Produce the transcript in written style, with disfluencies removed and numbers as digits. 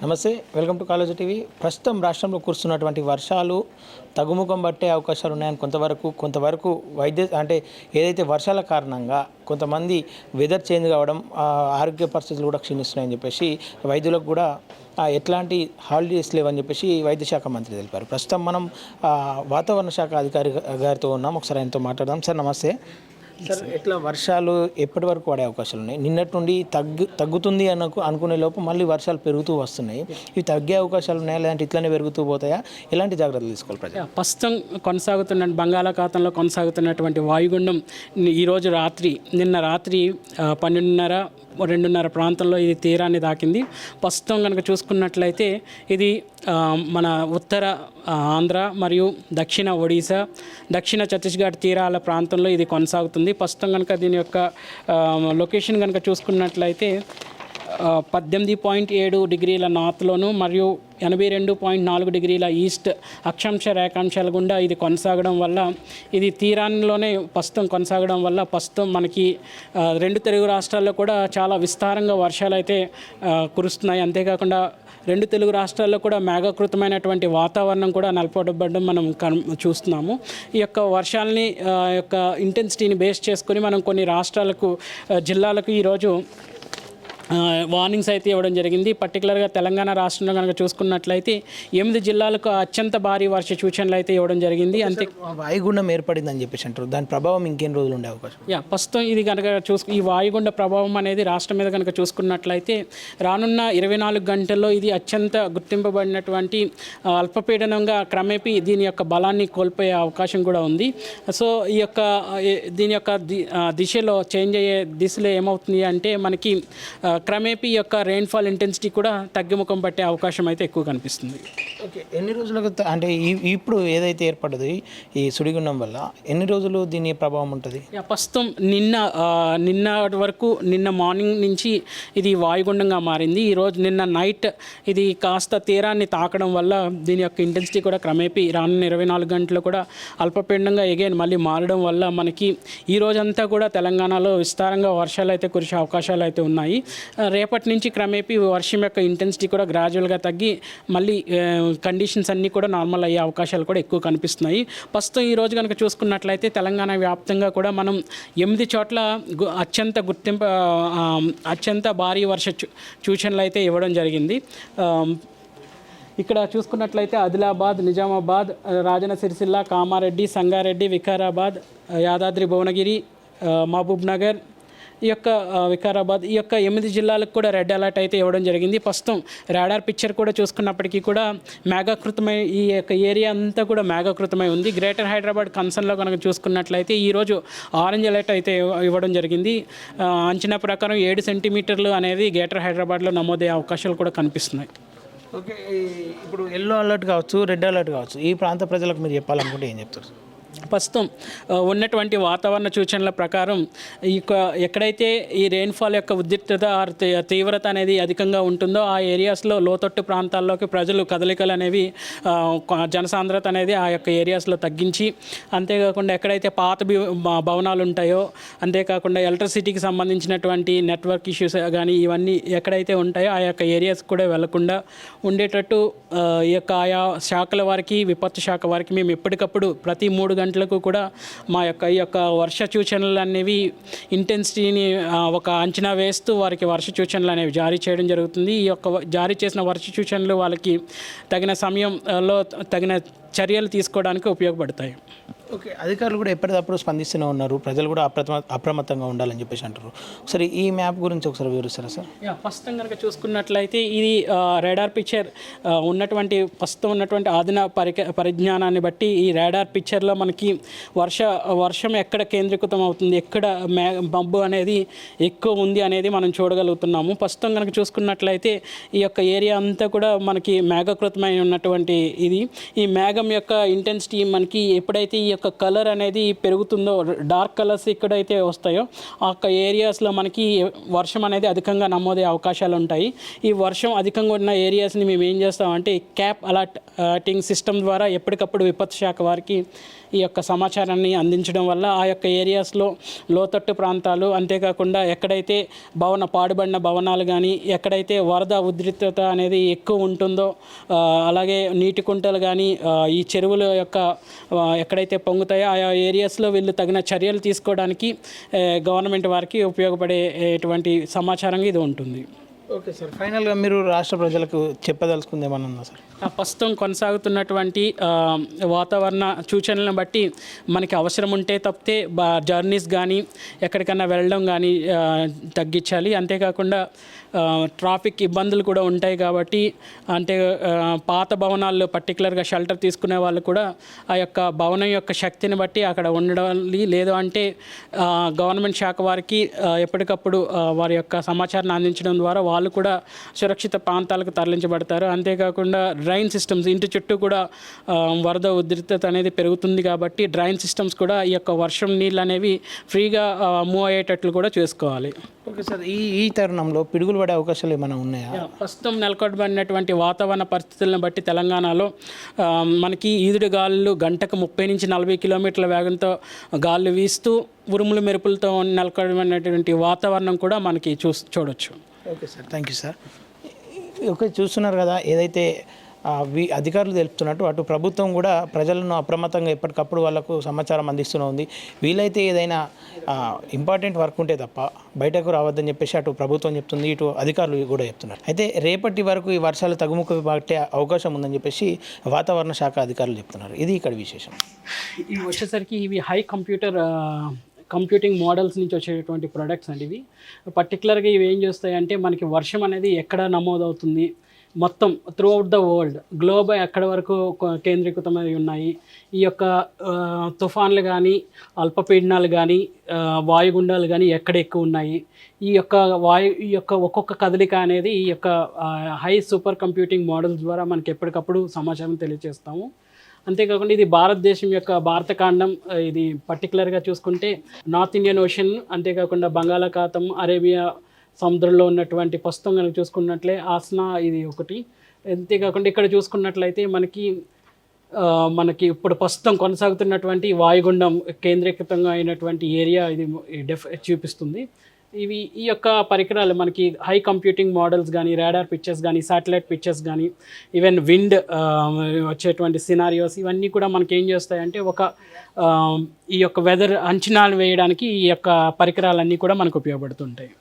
నమస్తే, welcome to college TV. ప్రస్తుతం రాష్ట్రంలో కురుస్తున్నటువంటి వర్షాలు తగ్గుముఖం పట్టే అవకాశాలు ఉన్నాయని కొంతవరకు అంటే ఏదైతే వర్షాల కారణంగా కొంతమంది వెదర్ చేంజ్ కావడం, ఆరోగ్య పరిస్థితులు కూడా క్షీణిస్తున్నాయని చెప్పేసి వైద్యులకు కూడా ఎట్లాంటి హాలిడేస్ లేవని చెప్పేసి వైద్య శాఖ మంత్రి తెలిపారు. ప్రస్తుతం మనం వాతావరణ శాఖ అధికారి గారితో ఉన్నాం. ఒకసారి ఆయనతో మాట్లాడదాం. సార్ నమస్తే. సార్, ఎట్లా వర్షాలు ఎప్పటి వరకు పడే అవకాశాలు ఉన్నాయి? నిన్నటి నుండి తగ్గుతుంది అనుకునే లోపు మళ్ళీ వర్షాలు పెరుగుతూ వస్తున్నాయి. ఇవి తగ్గే అవకాశాలు ఉన్నాయా, లేదంటే ఇట్లనే పెరుగుతూ పోతాయా? ఎలాంటి జాగ్రత్తలు తీసుకోవాలి ప్రజలు? ప్రస్తుతం కొనసాగుతున్న బంగాళాఖాతంలో కొనసాగుతున్నటువంటి వాయుగుండం నిన్న రాత్రి 12:30-2:30 ప్రాంతంలో ఇది తీరాన్ని దాకింది. ప్రస్తుతం కనుక చూసుకున్నట్లయితే ఇది మన ఉత్తర ఆంధ్ర మరియు దక్షిణ ఒడిశా, దక్షిణ ఛత్తీస్గఢ్ తీరాల ప్రాంతంలో ఇది కొనసాగుతుంది. ప్రస్తుతం కనుక దీని యొక్క లొకేషన్ కనుక చూసుకున్నట్లయితే 18.7 డిగ్రీల నార్త్లోను మరియు 82.4 డిగ్రీల ఈస్ట్ అక్షాంశ రేఖాంశాల గుండా ఇది కొనసాగడం వల్ల, ఇది తీరాన్నిలోనే ప్రస్తుతం కొనసాగడం వల్ల ప్రస్తుతం మనకి రెండు తెలుగు రాష్ట్రాల్లో కూడా చాలా విస్తారంగా వర్షాలు అయితే కురుస్తున్నాయి. అంతేకాకుండా రెండు తెలుగు రాష్ట్రాల్లో కూడా మేఘాకృతమైనటువంటి వాతావరణం కూడా నెలకొల్పబడడం మనం చూస్తున్నాము. ఈ యొక్క వర్షాలని యొక్క ఇంటెన్సిటీని బేస్ చేసుకొని మనం కొన్ని రాష్ట్రాలకు, జిల్లాలకు ఈరోజు వార్నింగ్స్ అయితే ఇవ్వడం జరిగింది. పర్టికులర్గా తెలంగాణ రాష్ట్రంలో కనుక చూసుకున్నట్లయితే 8 జిల్లాలకు అత్యంత భారీ వర్ష సూచనలు అయితే ఇవ్వడం జరిగింది. అంతే వాయుగుండం ఏర్పడిందని చెప్పేసి అంటారు. దాని ప్రభావం ఇంకెన్ని రోజులు ఉండే అవకాశం? ప్రస్తుతం ఇది కనుక ఈ వాయుగుండ ప్రభావం అనేది రాష్ట్రం మీద కనుక చూసుకున్నట్లయితే రానున్న 24 గంటల్లో ఇది అత్యంత గుర్తింపబడినటువంటి అల్పపీడనంగా క్రమేపీ దీని యొక్క బలాన్ని కోల్పోయే అవకాశం కూడా ఉంది. సో దీని యొక్క దిశలో చేంజ్ అయ్యే దిశలో ఏమవుతుంది అంటే మనకి క్రమేపీ యొక్క రెయిన్ఫాల్ ఇంటెన్సిటీ కూడా తగ్గుముఖం పట్టే అవకాశం అయితే ఎక్కువ కనిపిస్తుంది. ఓకే, ఎన్ని రోజులకు అంటే ఇప్పుడు ఏదైతే ఏర్పడ్డది ఈ సుడిగుండం వల్ల ఎన్ని రోజులు దీని ప్రభావం ఉంటుంది? ప్రస్తుతం నిన్న మార్నింగ్ నుంచి ఇది వాయుగుండంగా మారింది. నిన్న నైట్ ఇది కాస్త తీరాన్ని తాకడం వల్ల దీని యొక్క ఇంటెన్సిటీ కూడా క్రమేపీ రానున్న 24 గంటలు కూడా అల్పపీడనంగా మళ్ళీ మారడం వల్ల మనకి ఈ రోజంతా కూడా తెలంగాణలో విస్తారంగా వర్షాలు అయితే కురిసే అవకాశాలు అయితే ఉన్నాయి. రేపటి నుంచి క్రమేపీ వర్షం యొక్క ఇంటెన్సిటీ కూడా గ్రాడ్యువల్గా తగ్గి మళ్ళీ కండిషన్స్ అన్నీ కూడా నార్మల్ అయ్యే అవకాశాలు కూడా ఎక్కువ కనిపిస్తున్నాయి. ప్రస్తుతం ఈ రోజు కనుక చూసుకున్నట్లయితే తెలంగాణ వ్యాప్తంగా కూడా మనం 8 చోట్ల అత్యంత భారీ వర్ష సూచనలు అయితే ఇవ్వడం జరిగింది. ఇక్కడ చూసుకున్నట్లయితే ఆదిలాబాద్, నిజామాబాద్, రాజన్న సిరిసిల్ల, కామారెడ్డి, సంగారెడ్డి, వికారాబాద్, యాదాద్రి భువనగిరి, మహబూబ్ నగర్, వికారాబాద్, ఈ యొక్క 8 జిల్లాలకు కూడా రెడ్ అలర్ట్ అయితే ఇవ్వడం జరిగింది. ప్రస్తుతం రాడార్ పిక్చర్ కూడా చూసుకున్నప్పటికీ కూడా మేఘాకృతమై ఈ యొక్క ఏరియా అంతా కూడా మేఘాకృతమై ఉంది. గ్రేటర్ హైదరాబాద్ కన్సర్న్లో కనుక చూసుకున్నట్లయితే ఈరోజు ఆరెంజ్ అలర్ట్ అయితే ఇవ్వడం జరిగింది. అంచనా ప్రకారం 7 సెంటీమీటర్లు అనేది గ్రేటర్ హైదరాబాద్లో నమోదయ్యే అవకాశాలు కూడా కనిపిస్తున్నాయి. ఓకే, ఇప్పుడు ఎల్లో అలర్ట్ కావచ్చు, రెడ్ అలర్ట్ కావచ్చు, ఈ ప్రాంత ప్రజలకు మీరు చెప్పాలనుకుంటే ఏం చెప్తారు? ప్రస్తుతం ఉన్నటువంటి వాతావరణ సూచనల ప్రకారం ఎక్కడైతే ఈ రెయిన్ఫాల్ యొక్క ఉద్రిక్తత తీవ్రత అనేది అధికంగా ఉంటుందో ఆ ఏరియాస్లో లోతట్టు ప్రాంతాల్లోకి ప్రజలు కదలికలు అనేవి, జనసాంద్రత అనేది ఆ యొక్క ఏరియాస్లో తగ్గించి, అంతేకాకుండా ఎక్కడైతే పాత భవనాలు ఉంటాయో, అంతేకాకుండా ఎలక్ట్రిసిటీకి సంబంధించినటువంటి నెట్వర్క్ ఇష్యూస్ కానీ ఇవన్నీ ఎక్కడైతే ఉంటాయో ఆ యొక్క ఏరియాస్ కూడా వెళ్లకుండా ఉండేటట్టు ఈ యొక్క ఆయా శాఖల వారికి, విపత్తు శాఖ వారికి మేము ఎప్పటికప్పుడు ప్రతి 3 గంటలకు కూడా ఈ యొక్క వర్ష సూచనలు అనేవి ఇంటెన్సిటీని ఒక అంచనా వేస్తూ వారికి వర్ష సూచనలు అనేవి జారీ చేయడం జరుగుతుంది. ఈ యొక్క జారీ చేసిన వర్ష సూచనలు వాళ్ళకి తగిన సమయంలో తగిన చర్యలు తీసుకోవడానికి ఉపయోగపడతాయి. ఓకే, అధికారులు కూడా ఎప్పటికప్పుడు స్పందిస్తూనే ఉన్నారు. ప్రజలు కూడా అప్రమత్తంగా ఉండాలని చెప్పేసి అంటారు. ఒకసారి ఈ మ్యాప్ గురించి ఒకసారి వివరిస్తారా సార్? ప్రస్తుతం కనుక చూసుకున్నట్లయితే ఇది రాడార్ పిక్చర్ ప్రస్తుతం ఉన్నటువంటి ఆధునిక పరిజ్ఞానాన్ని బట్టి ఈ రాడార్ పిక్చర్లో మనకి వర్షం ఎక్కడ కేంద్రీకృతం అవుతుంది, ఎక్కడ మబ్బు అనేది ఎక్కువ ఉంది అనేది మనం చూడగలుగుతున్నాము. ప్రస్తుతం కనుక చూసుకున్నట్లయితే ఈ యొక్క ఏరియా అంతా కూడా మనకి మేఘకృతమై ఉన్నటువంటి ఈ మేఘం యొక్క ఇంటెన్సిటీ మనకి ఎప్పుడైతే ఈ యొక్క యొక్క కలర్ అనేది పెరుగుతుందో, డార్క్ కలర్స్ ఎక్కడైతే వస్తాయో ఆ యొక్క ఏరియాస్లో మనకి వర్షం అనేది అధికంగా నమోదయ్యే అవకాశాలు ఉంటాయి. ఈ వర్షం అధికంగా ఉన్న ఏరియాస్ని మేము ఏం చేస్తామంటే క్యాప్ అలర్టింగ్ సిస్టమ్ ద్వారా ఎప్పటికప్పుడు విపత్తు శాఖ వారికి ఈ యొక్క సమాచారాన్ని అందించడం వల్ల ఆ యొక్క ఏరియాస్లో లోతట్టు ప్రాంతాలు, అంతేకాకుండా ఎక్కడైతే పాడుబడిన భవనాలు కానీ, ఎక్కడైతే వరద ఉధృతత అనేది ఎక్కువ ఉంటుందో, అలాగే నీటి కుంటలు కానీ, ఈ చెరువుల యొక్క ఎక్కడైతే పొంగుతాయో ఆయా ఏరియాస్లో వీళ్ళు తగిన చర్యలు తీసుకోవడానికి గవర్నమెంట్ వారికి ఉపయోగపడేటువంటి సమాచారంగా ఇది ఉంటుంది. ఓకే సార్, ఫైనల్గా మీరు రాష్ట్ర ప్రజలకు చెప్పదలుచుకుంది ఏమన్నా ఉందా సార్? ప్రస్తుతం కొనసాగుతున్నటువంటి వాతావరణ సూచనలను బట్టి మనకి అవసరం ఉంటే తప్పితే జర్నీస్ కానీ ఎక్కడికన్నా వెళ్ళడం కానీ తగ్గించాలి. అంతేకాకుండా ట్రాఫిక్ ఇబ్బందులు కూడా ఉంటాయి కాబట్టి, అంటే పాత భవనాల్లో పర్టికులర్గా షెల్టర్ తీసుకునే వాళ్ళు కూడా ఆ యొక్క భవనం యొక్క శక్తిని బట్టి అక్కడ ఉండాలి. లేదు అంటే గవర్నమెంట్ శాఖ వారికి ఎప్పటికప్పుడు వారి యొక్క సమాచారాన్ని అందించడం ద్వారా వాళ్ళు కూడా సురక్షిత ప్రాంతాలకు తరలించబడతారు. అంతేకాకుండా డ్రైన్ సిస్టమ్స్, ఇంటి చుట్టూ కూడా వరద ఉధృతత అనేది పెరుగుతుంది కాబట్టి డ్రైన్ సిస్టమ్స్ కూడా ఈ యొక్క వర్షం నీళ్ళు అనేవి ఫ్రీగా మూవ్ అయ్యేటట్లు కూడా చేసుకోవాలి. ఓకే సార్, ఈ తరుణంలో పిడుగులు పడే అవకాశాలు ఏమైనా ఉన్నాయా? ప్రస్తుతం నెలకొల్పబడినటువంటి వాతావరణ పరిస్థితులను బట్టి తెలంగాణలో మనకి ఈదుడు గాలులు గంటకు 30 నుంచి 40 కిలోమీటర్ల వేగంతో గాలులు వీస్తూ ఉరుములు మెరుపులతో నెలకొల్పబడినటువంటి వాతావరణం కూడా మనకి చూడొచ్చు. Okay sir, thank you sir. Okay, చూస్తున్నారు కదా, ఏదైతే అధికారులు తెలుపుతున్నట్టు అటు ప్రభుత్వం కూడా ప్రజలను అప్రమత్తంగా ఎప్పటికప్పుడు వాళ్ళకు సమాచారం అందిస్తూనే ఉంది. వీలైతే ఏదైనా ఇంపార్టెంట్ వర్క్ ఉంటే తప్ప బయటకు రావద్దని చెప్పేసి అటు ప్రభుత్వం చెప్తుంది, ఇటు అధికారులు కూడా చెప్తున్నారు. అయితే రేపటి వరకు ఈ వర్షాలు తగ్గుముఖ పట్టే అవకాశం ఉందని చెప్పేసి వాతావరణ శాఖ అధికారులు చెప్తున్నారు. ఇది ఇక్కడ విశేషం. ఇవి వచ్చేసరికి ఇవి హై కంప్యూటింగ్ మోడల్స్ నుంచి వచ్చేటువంటి ప్రొడక్ట్స్ అండి. ఇవి పర్టికులర్గా ఇవి ఏం చేస్తాయంటే మనకి వర్షం అనేది ఎక్కడ నమోదవుతుంది, మొత్తం త్రూఅవుట్ ద వరల్డ్ గ్లోబ్ ఎక్కడి వరకు కేంద్రీకృతమై ఉన్నాయి, ఈ యొక్క తుఫాన్లు కానీ, అల్పపీడనాలు కానీ, వాయుగుండాలు కానీ ఎక్కడ ఎక్కువ ఉన్నాయి, ఈ యొక్క ఒక్కొక్క కదలిక అనేది ఈ యొక్క హై సూపర్ కంప్యూటింగ్ మోడల్స్ ద్వారా మనకి ఎప్పటికప్పుడు సమాచారం తెలియజేస్తాము. అంతేకాకుండా ఇది భారతదేశం యొక్క భారతఖండం, ఇది పర్టికులర్గా చూసుకుంటే నార్త్ ఇండియన్ ఓషన్, అంతేకాకుండా బంగాళాఖాతం, అరేబియా సముద్రంలో ఉన్నటువంటి ప్రస్తుతం కనుక చూసుకున్నట్లే ఆస్నా ఇది ఒకటి. అంతేకాకుండా ఇక్కడ చూసుకున్నట్లయితే మనకి ఇప్పుడు ప్రస్తుతం కొనసాగుతున్నటువంటి వాయుగుండం కేంద్రీకృతంగా అయినటువంటి ఏరియా ఇది చూపిస్తుంది. ఈ యొక్క పరికరాలు మనకి హై కంప్యూటింగ్ మోడల్స్ కానీ, రాడార్ పిక్చర్స్ కానీ, శాటిలైట్ పిక్చర్స్ కానీ, ఈవెన్ విండ్ వచ్చేటువంటి సినారియోస్, ఇవన్నీ కూడా మనకి ఏం చేస్తాయంటే ఈ యొక్క వెదర్ అంచనాలు వేయడానికి ఈ యొక్క పరికరాలన్నీ కూడా మనకు ఉపయోగపడుతుంటాయి.